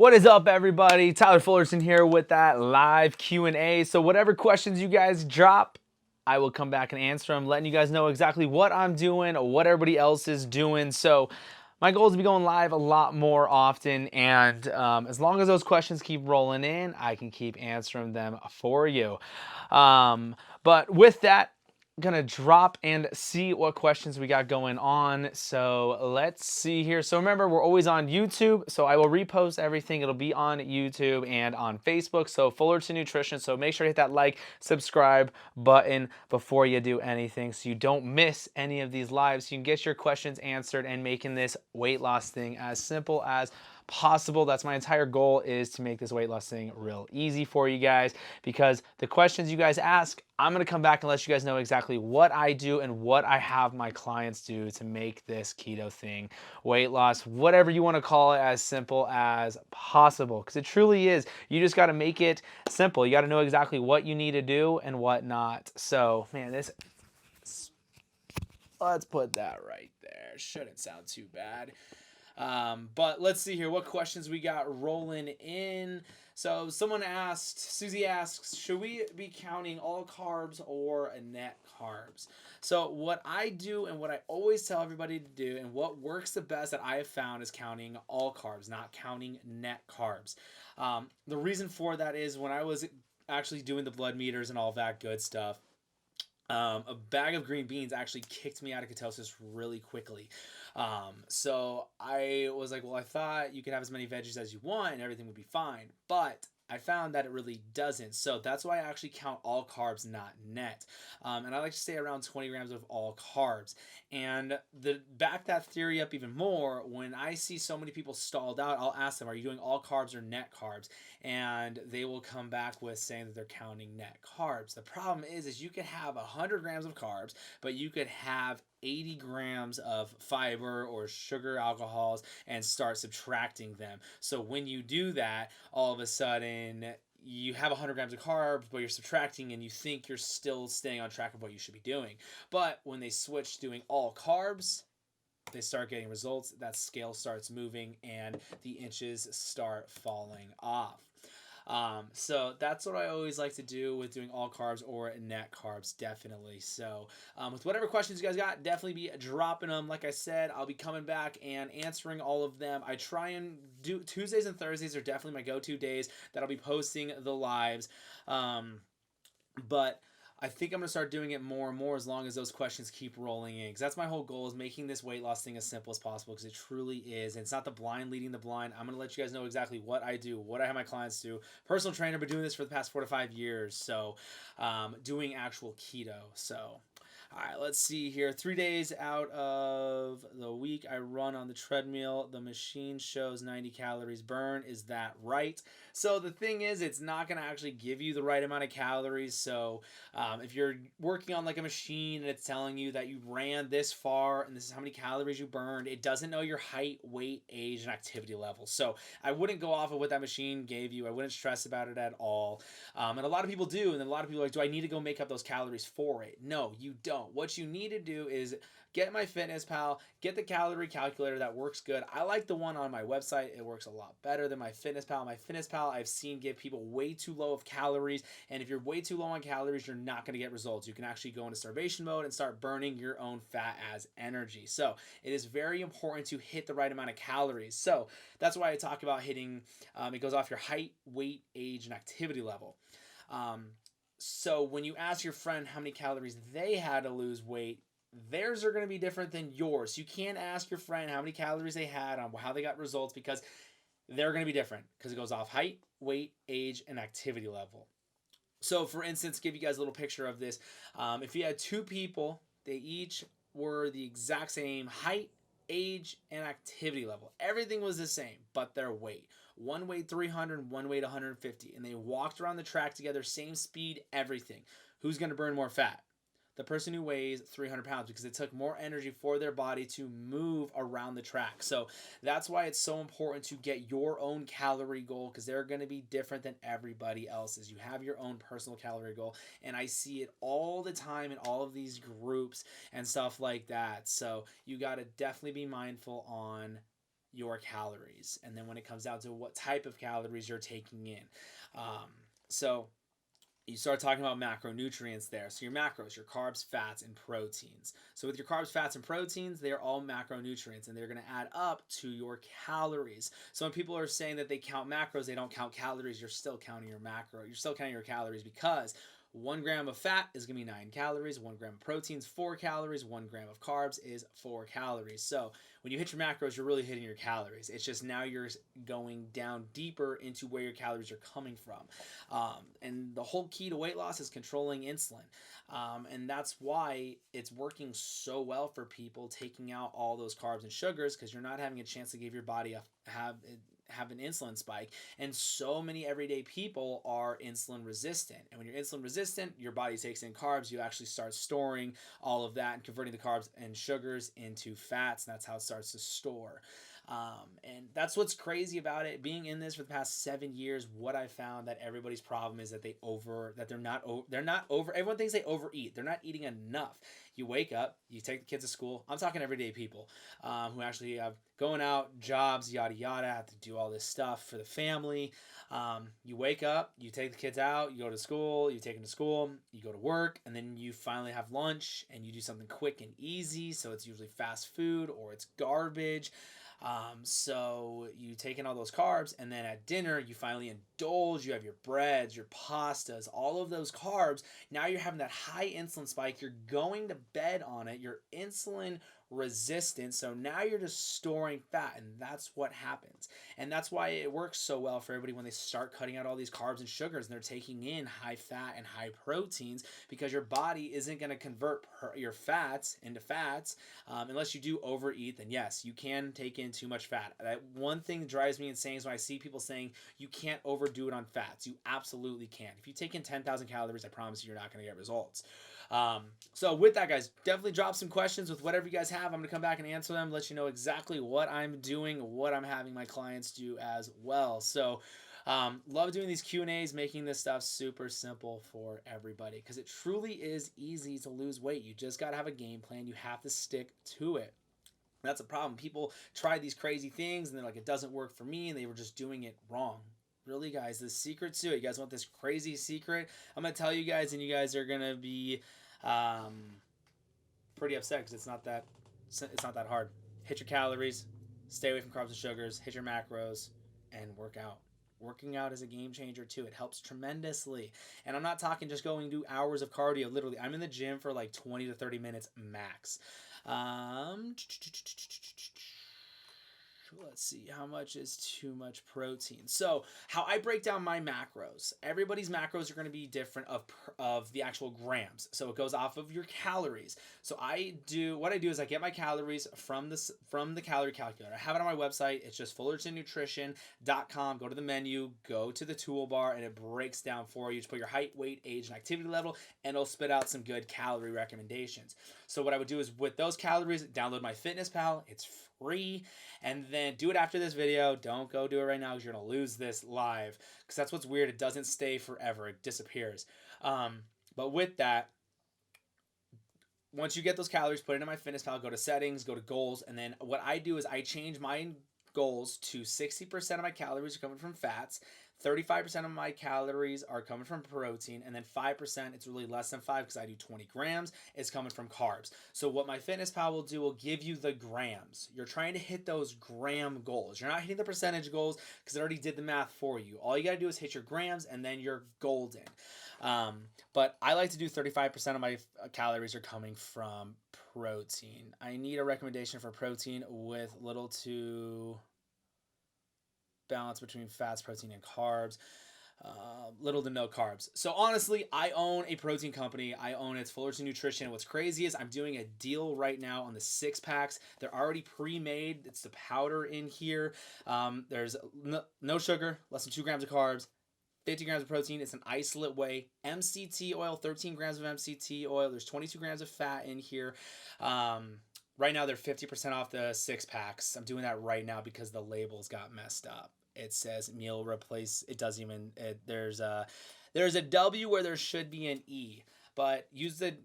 What is up, everybody? Tyler Fullerton here with that live Q&A. So whatever questions you guys drop, I will come back and answer them, letting you guys know exactly what I'm doing, what everybody else is doing. So my goal is to be going live a lot more often, and as long as those questions keep rolling in, I can keep answering them for you. But with that, gonna drop and see what questions we got going on. So let's see here. So remember, we're always on YouTube, so I will repost everything. It'll be on YouTube and on Facebook, so Fullerton Nutrition. So make sure to hit that like, subscribe button before you do anything so you don't miss any of these lives. So you can get your questions answered and making this weight loss thing as simple as possible. That's my entire goal, is to make this weight loss thing real easy for you guys, because the questions you guys ask, I'm going to come back and let you guys know exactly what I do and what I have my clients do to make this keto thing, weight loss, whatever you want to call it, as simple as possible, because it truly is. You just got to make it simple. You got to know exactly what you need to do and what not. So man, let's put that right there. Shouldn't sound too bad. But let's see here what questions we got rolling in. So someone asked, Susie asks, should we be counting all carbs or net carbs? So what I do and what I always tell everybody to do, and what works the best that I have found, is counting all carbs, not counting net carbs. The reason for that is, when I was actually doing the blood meters and all that good stuff, a bag of green beans actually kicked me out of ketosis really quickly. So I was like, well, I thought you could have as many veggies as you want and everything would be fine. But I found that it really doesn't. So that's why I actually count all carbs, not net. And I like to stay around 20 grams of all carbs. And back that theory up even more, when I see so many people stalled out, I'll ask them, are you doing all carbs or net carbs? And they will come back with saying that they're counting net carbs. The problem is you could have 100 grams of carbs, but you could have 80 grams of fiber or sugar alcohols and start subtracting them. So when you do that, all of a sudden you have 100 grams of carbs, but you're subtracting and you think you're still staying on track of what you should be doing. But when they switch doing all carbs, they start getting results. That scale starts moving and the inches start falling off. So that's what I always like to do with doing all carbs or net carbs, definitely. So with whatever questions you guys got, definitely be dropping them. Like I said, I'll be coming back and answering all of them. I try and do Tuesdays and Thursdays are definitely my go-to days that I'll be posting the lives. But I think I'm going to start doing it more and more as long as those questions keep rolling in. Because that's my whole goal, is making this weight loss thing as simple as possible, because it truly is. And it's not the blind leading the blind. I'm going to let you guys know exactly what I do, what I have my clients do. Personal trainer, been doing this for the past 4 to 5 years. So doing actual keto. So all right, let's see here. 3 days out of the week, I run on the treadmill. The machine shows 90 calories burn. Is that right? So the thing is, it's not going to actually give you the right amount of calories. So if you're working on like a machine and it's telling you that you ran this far and this is how many calories you burned, it doesn't know your height, weight, age, and activity level. So I wouldn't go off of what that machine gave you. I wouldn't stress about it at all. And a lot of people do. And then a lot of people are like, do I need to go make up those calories for it? No, you don't. What you need to do is get MyFitnessPal, get the calorie calculator. That works good. I like the one on my website. It works a lot better than MyFitnessPal. MyFitnessPal, I've seen give people way too low of calories, and if you're way too low on calories, you're not going to get results. You can actually go into starvation mode and start burning your own fat as energy. So it is very important to hit the right amount of calories. So that's why I talk about hitting, it goes off your height, weight, age, and activity level. So when you ask your friend how many calories they had to lose weight, theirs are going to be different than yours. You can't ask your friend how many calories they had on how they got results, because they're going to be different, because it goes off height, weight, age, and activity level. So for instance, give you guys a little picture of this. If you had 2 people, they each were the exact same height, age, and activity level. Everything was the same, but their weight. One weighed 300, one weighed 150, and they walked around the track together, same speed, everything. Who's going to burn more fat? The person who weighs 300 pounds, because it took more energy for their body to move around the track. So that's why it's so important to get your own calorie goal, because they're going to be different than everybody else's. You have your own personal calorie goal, and I see it all the time in all of these groups and stuff like that. So you got to definitely be mindful on your calories. And then when it comes down to what type of calories you're taking in. So you start talking about macronutrients there. So your macros, your carbs, fats, and proteins. So with your carbs, fats, and proteins, they're all macronutrients, and they're going to add up to your calories. So when people are saying that they count macros, they don't count calories, you're still counting your macro. You're still counting your calories, because 1 gram of fat is going to be 9 calories, 1 gram of protein is 4 calories, 1 gram of carbs is 4 calories. So when you hit your macros, you're really hitting your calories. It's just now you're going down deeper into where your calories are coming from. And the whole key to weight loss is controlling insulin. And that's why it's working so well for people taking out all those carbs and sugars, because you're not having a chance to give your body have an insulin spike. And so many everyday people are insulin resistant. And when you're insulin resistant, your body takes in carbs. You actually start storing all of that and converting the carbs and sugars into fats. And that's how it starts to store. And that's what's crazy about it. Being in this for the past 7 years, what I found that everybody's problem is that they're not over. Everyone thinks they overeat. They're not eating enough. You wake up, you take the kids to school. I'm talking everyday people who actually have going out, jobs, yada yada, have to do all this stuff for the family. You wake up, you take the kids out, you go to school, you take them to school, you go to work, and then you finally have lunch and you do something quick and easy. So it's usually fast food or it's garbage. So you take in all those carbs, and then at dinner you finally indulge. You have your breads, your pastas, all of those carbs. Now you're having that high insulin spike. You're going to bed on it. You're insulin resistant. So now you're just storing fat, and that's what happens. And that's why it works so well for everybody when they start cutting out all these carbs and sugars, and they're taking in high fat and high proteins, because your body isn't going to convert your fats into fats unless you do overeat. Then yes, you can take in too much fat. That one thing that drives me insane is when I see people saying you can't overdo it on fats. You absolutely can. If you take in 10,000 calories, I promise you're not going to get results. So with that, guys, definitely drop some questions with whatever you guys have. I'm going to come back and answer them, let you know exactly what I'm doing, what I'm having my clients do as well. So love doing these Q&As, making this stuff super simple for everybody, because it truly is easy to lose weight. You just got to have a game plan. You have to stick to it. That's a problem. People try these crazy things and they're like, it doesn't work for me, and they were just doing it wrong. Really, guys, the secret to it. You guys want this crazy secret? I'm going to tell you guys, and you guys are going to be pretty upset, because it's not that hard. Hit your calories, stay away from carbs and sugars, hit your macros, and work out. Working out is a game changer too. It helps tremendously. And I'm not talking just going to do hours of cardio. Literally, I'm in the gym for like 20 to 30 minutes max. Let's see, how much is too much protein? So how I break down my macros, everybody's macros are going to be different of the actual grams. So it goes off of your calories. So what I do is I get my calories from the calorie calculator. I have it on my website. It's just FullertonNutrition.com. Go to the menu, go to the toolbar, and it breaks down for you. Just put your height, weight, age, and activity level, and it'll spit out some good calorie recommendations. So what I would do is with those calories, download my FitnessPal. It's free. And then do it after this video. Don't go do it right now, because you're going to lose this live, because that's what's weird. It doesn't stay forever. It disappears. But with that, once you get those calories, put it in my FitnessPal, go to settings, go to goals. And then what I do is I change my goals to 60% of my calories are coming from fats, 35% of my calories are coming from protein, and then 5%, it's really less than 5 because I do 20 grams, is coming from carbs. So what my FitnessPal will do will give you the grams. You're trying to hit those gram goals. You're not hitting the percentage goals because it already did the math for you. All you got to do is hit your grams, and then you're golden. But I like to do 35% of my calories are coming from protein. I need a recommendation for protein with little to balance between fats, protein, and carbs. Little to no carbs. So honestly, I own a protein company. I own it's Fullerton Nutrition. What's crazy is I'm doing a deal right now on the 6-packs. They're already pre-made. It's the powder in here. There's no sugar, less than 2 grams of carbs, 50 grams of protein. It's an isolate whey. MCT oil, 13 grams of MCT oil. There's 22 grams of fat in here. Right now, they're 50% off the 6-packs. I'm doing that right now because the labels got messed up. It says meal replace. It doesn't even. There's a W where there should be an E. But use the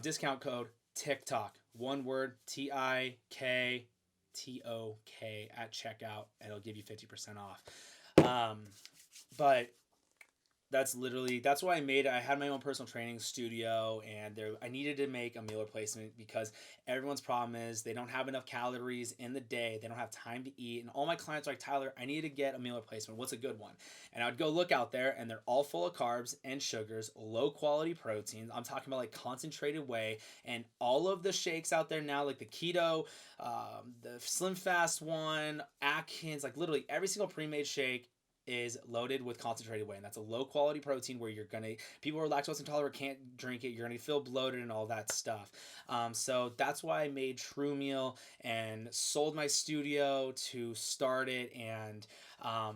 discount code TikTok. One word, TIKTOK. TOK at checkout, and it'll give you 50% off. But that's why I had my own personal training studio, and I needed to make a meal replacement because everyone's problem is they don't have enough calories in the day. They don't have time to eat. And all my clients are like, Tyler, I need to get a meal replacement. What's a good one? And I would go look out there, and they're all full of carbs and sugars, low quality proteins. I'm talking about like concentrated whey, and all of the shakes out there now, like the keto, the Slim Fast one, Atkins, like literally every single pre-made shake is loaded with concentrated whey, and that's a low quality protein where people who are lactose intolerant can't drink it. You're gonna feel bloated and all that stuff. So that's why I made True Meal and sold my studio to start it, and I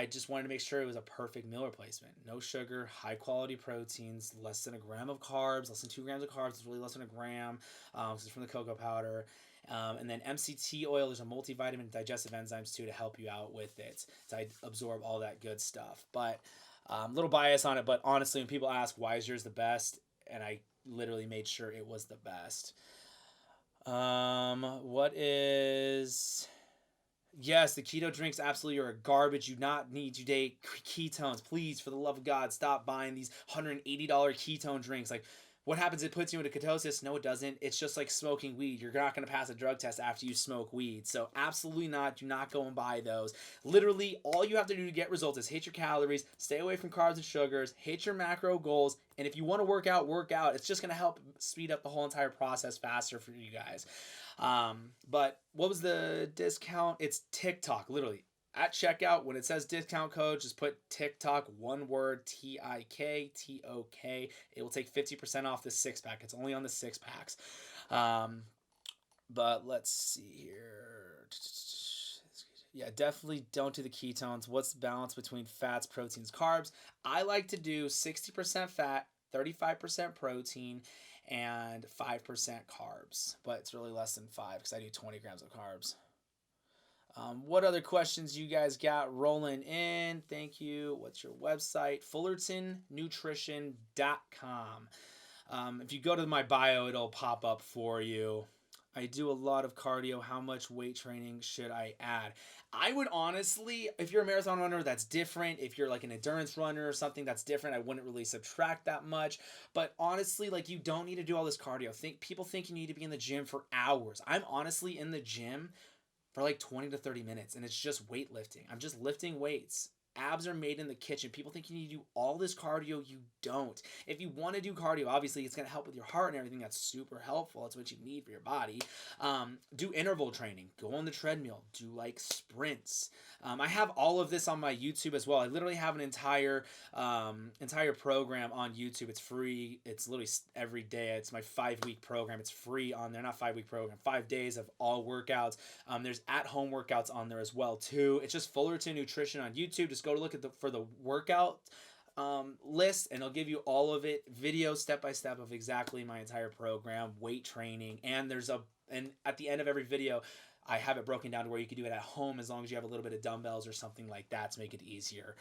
just wanted to make sure it was a perfect meal replacement. No sugar, high quality proteins, less than a gram of carbs, less than 2 grams of carbs. It's really less than a gram because it's from the cocoa powder. And then MCT oil, there's a multivitamin, digestive enzymes too to help you out with it, to absorb all that good stuff. But a little bias on it, but honestly, when people ask why is yours the best, and I literally made sure it was the best. Yes, the keto drinks absolutely are garbage. You do not need to take ketones. Please, for the love of God, stop buying these $180 ketone drinks. Like, what happens? It puts you into ketosis. No, it doesn't. It's just like smoking weed. You're not going to pass a drug test after you smoke weed. So absolutely not. Do not go and buy those. Literally, all you have to do to get results is hit your calories, stay away from carbs and sugars, hit your macro goals. And if you want to work out, work out. It's just going to help speed up the whole entire process faster for you guys. But what was the discount? It's TikTok, literally. At checkout, when it says discount code, just put TikTok, one word, TIKTOK. It will take 50% off the 6-pack. It's only on the 6-packs. But let's see here. Yeah, definitely don't do the ketones. What's the balance between fats, proteins, carbs? I like to do 60% fat, 35% protein, and 5% carbs. But it's really less than 5 because I do 20 grams of carbs. What other questions you guys got rolling in? Thank you. What's your website? FullertonNutrition.com. If you go to my bio, it'll pop up for you. I do a lot of cardio. How much weight training should I add? I would honestly, if you're a marathon runner, that's different. If you're like an endurance runner or something, that's different. I wouldn't really subtract that much. But honestly, like, you don't need to do all this cardio. People think you need to be in the gym for hours. I'm honestly in the gym for like 20 to 30 minutes, and it's just weightlifting. I'm just lifting weights. Abs are made in the kitchen. People think you need to do all this cardio. You don't. If you want to do cardio, obviously it's going to help with your heart and everything. That's super helpful. That's what you need for your body. Do interval training. Go on the treadmill. Do like sprints. I have all of this on my YouTube as well. I literally have an entire program on YouTube. It's free. It's literally every day. It's my 5-week program. It's free on there. Not 5-week program. 5 days of all workouts. There's at-home workouts on there as well too. It's just Fullerton Nutrition on YouTube. Just go to look at for the workout list, and it'll give you all of it, video step by step of exactly my entire program, weight training, and at the end of every video, I have it broken down to where you can do it at home as long as you have a little bit of dumbbells or something like that to make it easier.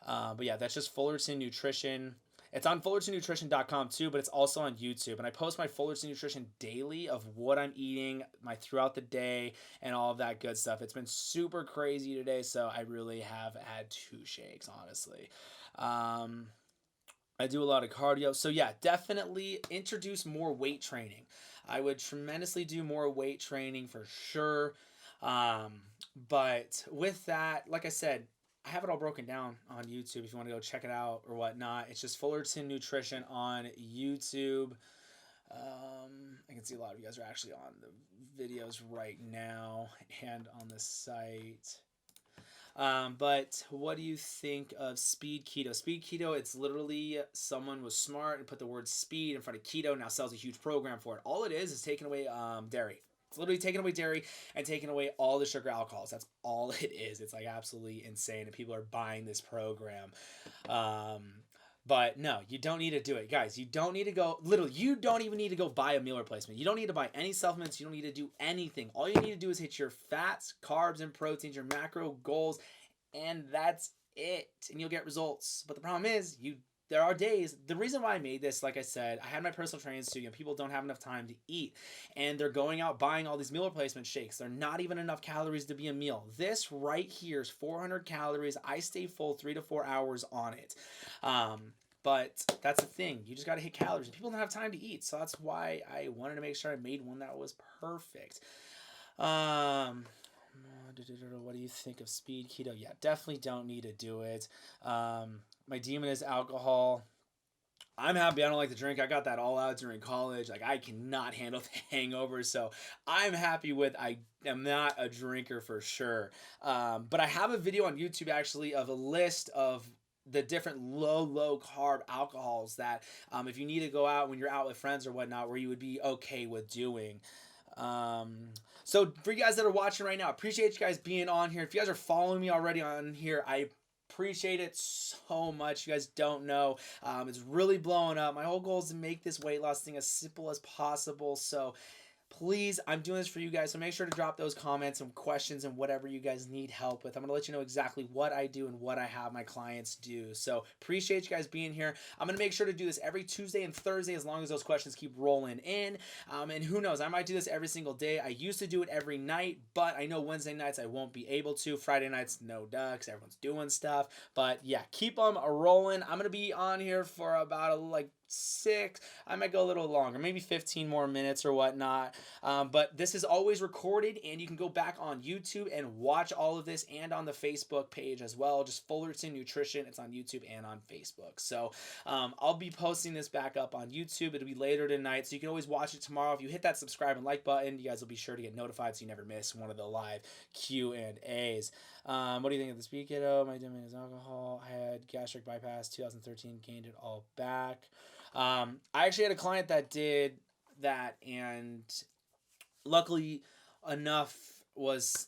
But yeah, that's just Fullerton Nutrition. It's on FullertonNutrition.com too, but it's also on YouTube. And I post my Fullerton Nutrition daily of what I'm eating, throughout the day, and all of that good stuff. It's been super crazy today, so I really have had 2 shakes, honestly. I do a lot of cardio. So yeah, definitely introduce more weight training. I would tremendously do more weight training for sure. But with that, like I said, I have it all broken down on YouTube if you want to go check it out or whatnot. It's just Fullerton Nutrition on YouTube. I can see a lot of you guys are actually on the videos right now and on the site. But what do you think of speed keto? Speed keto, it's literally someone was smart and put the word speed in front of keto, now sells a huge program for it. All it is taking away dairy. It's literally taking away dairy and taking away all the sugar alcohols. That's all it is. It's like absolutely insane, and people are buying this program. But no, you don't need to do it. Guys, you don't need to go, literally, you don't even need to go buy a meal replacement. You don't need to buy any supplements. You don't need to do anything. All you need to do is hit your fats, carbs, and proteins, your macro goals, and that's it. And you'll get results. But the problem is, you there are days, the reason why I made this, like I said, I had my personal training studio, people don't have enough time to eat, and they're going out buying all these meal replacement shakes. They're not even enough calories to be a meal. This right here is 400 calories. I stay full 3 to 4 hours on it. But that's the thing. You just got to hit calories. People don't have time to eat. So that's why I wanted to make sure I made one that was perfect. What do you think of speed keto? Yeah, definitely don't need to do it. My demon is alcohol. I'm happy I don't like to drink. I got that all out during college. Like, I cannot handle the hangover, so I'm happy with I am not a drinker for sure. But I have a video on YouTube actually of a list of the different low carb alcohols that if you need to go out when you're out with friends or whatnot, where you would be okay with doing. So for you guys that are watching right now, appreciate you guys being on here. If you guys are following me already on here, I appreciate it so much. You guys don't know. It's really blowing up. My whole goal is to make this weight loss thing as simple as possible. So please, I'm doing this for you guys, so make sure to drop those comments and questions and whatever you guys need help with. I'm going to let you know exactly what I do and what I have my clients do. So appreciate you guys being here. I'm going to make sure to do this every Tuesday and Thursday as long as those questions keep rolling in. And who knows, I might do this every single day. I used to do it every night, but I know Wednesday nights I won't be able to. Friday nights, no duh, because everyone's doing stuff. But yeah, keep them rolling. I'm going to be on here for about like 6, I might go a little longer, maybe 15 more minutes or whatnot. But this is always recorded, and you can go back on YouTube and watch all of this, and on the Facebook page as well. Just Fullerton Nutrition. It's on YouTube and on Facebook. So I'll be posting this back up on YouTube. It'll be later tonight, so you can always watch it tomorrow. If you hit that subscribe and like button, you guys will be sure to get notified so you never miss one of the live Q&As. What do you think of the speed keto? My demon is alcohol. I had gastric bypass 2013, gained it all back. I actually had a client that did that, and luckily enough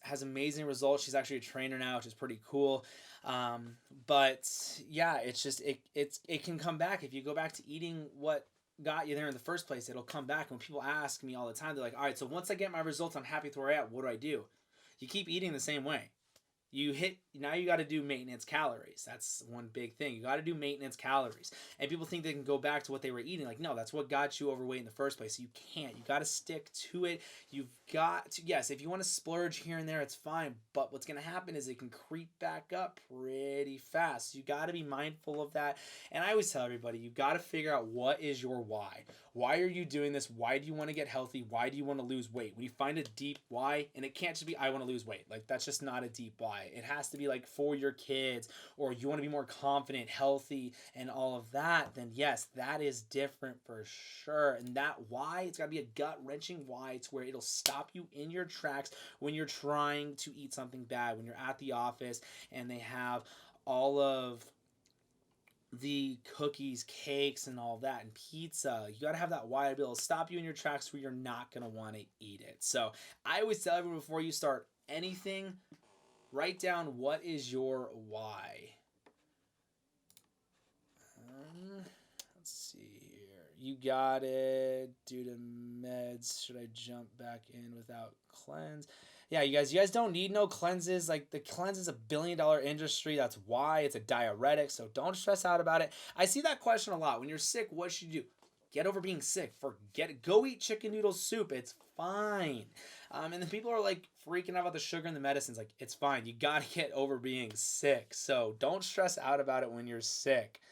has amazing results. She's actually a trainer now, which is pretty cool. But yeah, it's just it can come back if you go back to eating what got you there in the first place. It'll come back. And when people ask me all the time, they're like, all right, so once I get my results, I'm happy with where I'm at. What do I do? You keep eating the same way. Now you got to do maintenance calories. That's one big thing. You got to do maintenance calories. And people think they can go back to what they were eating. Like, no, that's what got you overweight in the first place. You can't. You got to stick to it. You've got to, yes, if you want to splurge here and there, it's fine. But what's going to happen is it can creep back up pretty fast. You got to be mindful of that. And I always tell everybody, you got to figure out what is your why. Why are you doing this? Why do you want to get healthy? Why do you want to lose weight? When you find a deep why, and it can't just be, I want to lose weight. Like, that's just not a deep why. It has to be like for your kids, or you want to be more confident, healthy, and all of that. Then yes, that is different for sure. And that why, it's got to be a gut-wrenching why. It's where it'll stop you in your tracks when you're trying to eat something bad, when you're at the office and they have all of the cookies, cakes, and all that, and pizza. You got to have that why to be able to stop you in your tracks where you're not going to want to eat it. So I always tell everyone, before you start anything, write down what is your why. Let's see here. You got it. Due to meds, should I jump back in without cleanse? Yeah, you guys don't need no cleanses. Like, the cleanse is $1 billion industry. That's why it's a diuretic. So don't stress out about it. I see that question a lot. When you're sick, what should you do? Get over being sick. Forget it. Go eat chicken noodle soup. It's fine. And then people are like freaking out about the sugar and the medicines. Like, it's fine. You got to get over being sick. So don't stress out about it when you're sick.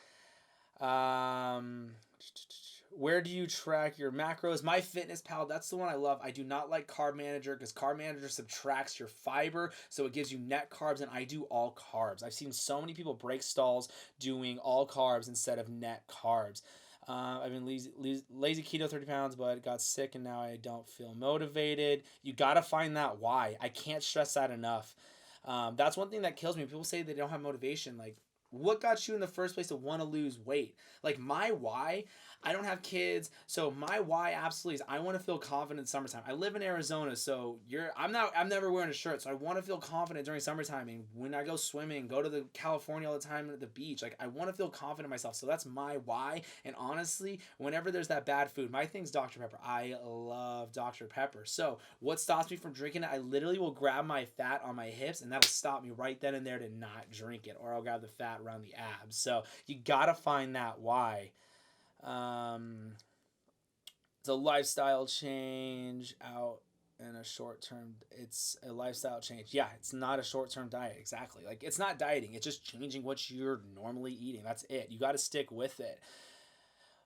Where do you track your macros? MyFitnessPal, that's the one I love. I do not like Carb Manager because Carb Manager subtracts your fiber, so it gives you net carbs, and I do all carbs. I've seen so many people break stalls doing all carbs instead of net carbs. I've been lazy keto 30 pounds, but got sick, and now I don't feel motivated. You got to find that why. I can't stress that enough. That's one thing that kills me. People say they don't have motivation. Like, what got you in the first place to want to lose weight? Like, my why, I don't have kids, so my why absolutely is I want to feel confident in summertime. I live in Arizona, so I'm never wearing a shirt, so I want to feel confident during summertime. And when I go swimming, go to the California all the time at the beach, like, I want to feel confident in myself. So that's my why. And honestly, whenever there's that bad food, my thing's Dr. Pepper. I love Dr. Pepper. So what stops me from drinking it? I literally will grab my fat on my hips, and that'll stop me right then and there to not drink it, or I'll grab the fat fat around the abs. So you got to find that why. It's a lifestyle change out in a short term. It's a lifestyle change. Yeah, it's not a short term diet. Exactly. Like, it's not dieting. It's just changing what you're normally eating. That's it. You got to stick with it.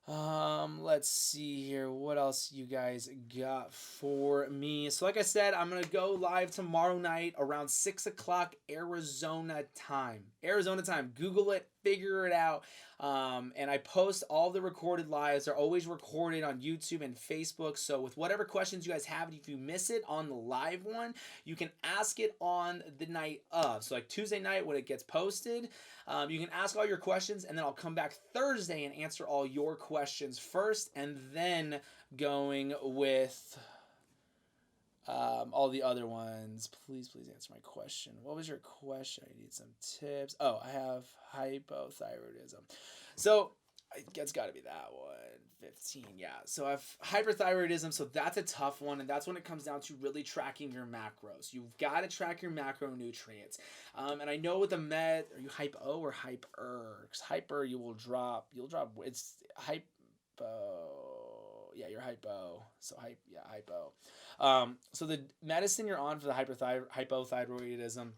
Let's see here. What else you guys got for me? So like I said, I'm going to go live tomorrow night around 6 o'clock Arizona time. Arizona time. Google it. Figure it out. And I post all the recorded lives. They're always recorded on YouTube and Facebook. So with whatever questions you guys have, if you miss it on the live one, you can ask it on the night of. So like Tuesday night when it gets posted, you can ask all your questions, and then I'll come back Thursday and answer all your questions first, and then going with all the other ones. Please answer my question. What was your question? I need some tips. Oh, I have hypothyroidism. So it's got to be that one. 15, yeah. So I have hyperthyroidism, so that's a tough one, and that's when it comes down to really tracking your macros. You've got to track your macronutrients. And I know with the med, are you hypo or hyper? Because hyper, you'll drop, it's hypo. Yeah, you're hypo. So hypo. So the medicine you're on for the hypothyroidism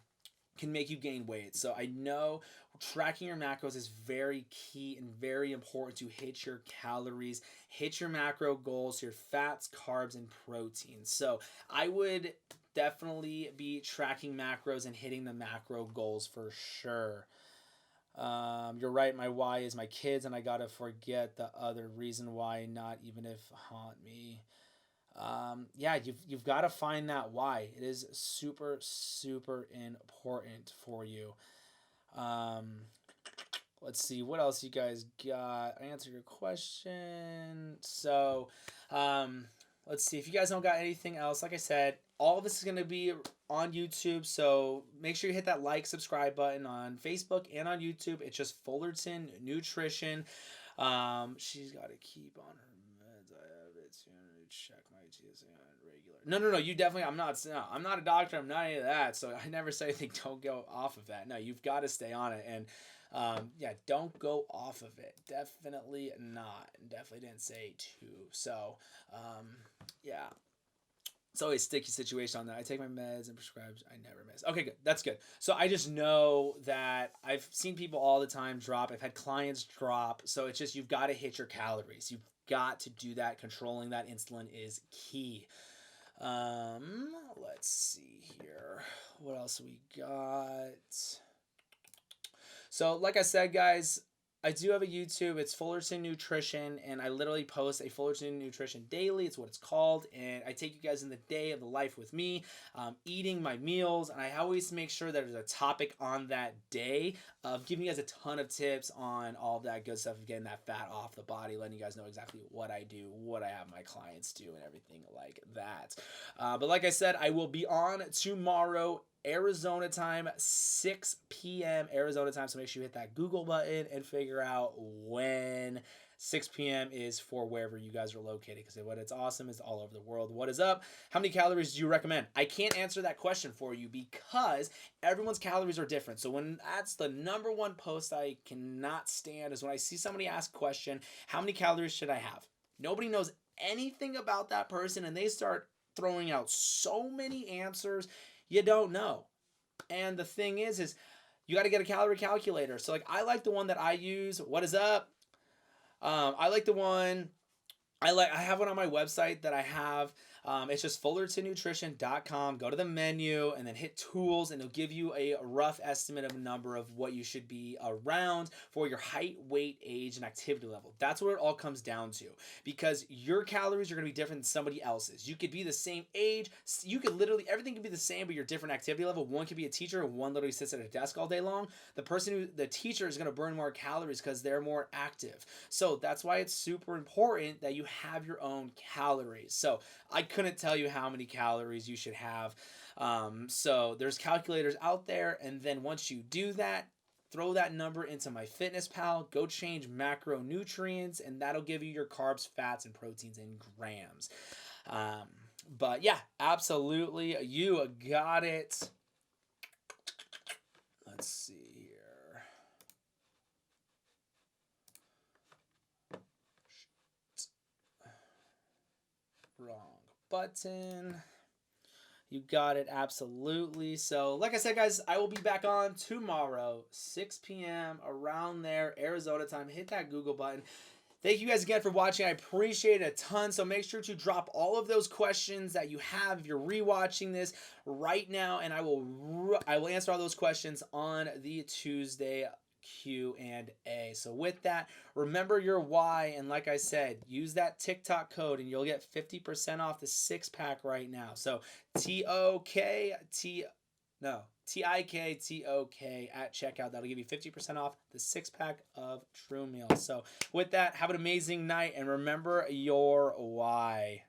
can make you gain weight. So I know tracking your macros is very key and very important to hit your calories, hit your macro goals, your fats, carbs, and proteins. So I would definitely be tracking macros and hitting the macro goals for sure. You're right. My why is my kids, and I gotta forget the other reason why. Not even if haunt me. Yeah, you've got to find that why. It is super important for you. Let's see what else you guys got. I answered your question. So, let's see if you guys don't got anything else. Like I said, all of this is going to be on YouTube, so make sure you hit that like, subscribe button on Facebook and on YouTube. It's just Fullerton Nutrition. She's got to keep on her meds. I have it to check my TSA on regular. No. You definitely. I'm not a doctor. I'm not any of that. So I never say anything. Don't go off of that. No, you've got to stay on it. And yeah, don't go off of it. Definitely not. Definitely didn't say to. So yeah. It's always a sticky situation on that. I take my meds and prescribes. I never miss. Okay, good. That's good. So I just know that I've seen people all the time drop. I've had clients drop. So it's just, you've got to hit your calories. You've got to do that. Controlling that insulin is key. Let's see here. What else we got? So like I said, guys, I do have a YouTube. It's Fullerton Nutrition, and I literally post a Fullerton Nutrition daily. It's what it's called, and I take you guys in the day of the life with me, eating my meals, and I always make sure that there's a topic on that day of giving you guys a ton of tips on all that good stuff of getting that fat off the body, letting you guys know exactly what I do, what I have my clients do, and everything like that. But like I said, I will be on tomorrow, Arizona time, 6 p.m. Arizona time. So make sure you hit that Google button and figure out when 6 p.m. is for wherever you guys are located. Because what it's awesome is all over the world. What is up? How many calories do you recommend? I can't answer that question for you because everyone's calories are different. So when that's the number one post I cannot stand is when I see somebody ask a question, how many calories should I have? Nobody knows anything about that person, and they start throwing out so many answers. You don't know. And the thing is you got to get a calorie calculator. So like, I like the one that I use. What is up? I like the one, I have one on my website that I have. It's just fullertonnutrition.com. Go to the menu and then hit tools, and it'll give you a rough estimate of a number of what you should be around for your height, weight, age, and activity level. That's what it all comes down to, because your calories are going to be different than somebody else's. You could be the same age. You could literally, everything could be the same, but your different activity level. One could be a teacher, and one literally sits at a desk all day long. The teacher is going to burn more calories because they're more active. So that's why it's super important that you have your own calories. So I couldn't tell you how many calories you should have. So there's calculators out there, and then once you do that, throw that number into MyFitnessPal, go change macronutrients, and that'll give you your carbs, fats, and proteins in grams. But yeah, absolutely, you got it. Let's see here. button. You got it, absolutely. So, like I said, guys, I will be back on tomorrow, 6 p.m., around there, Arizona time. Hit that Google button. Thank you guys again for watching. I appreciate it a ton. So make sure to drop all of those questions that you have if you're rewatching this right now, and I will answer all those questions on the Tuesday Q&A. So with that, remember your why, and like I said, use that TikTok code and you'll get 50% off the 6-pack right now. So TIKTOK at checkout. That'll give you 50% off the 6-pack of True Meals. So with that, have an amazing night and remember your why.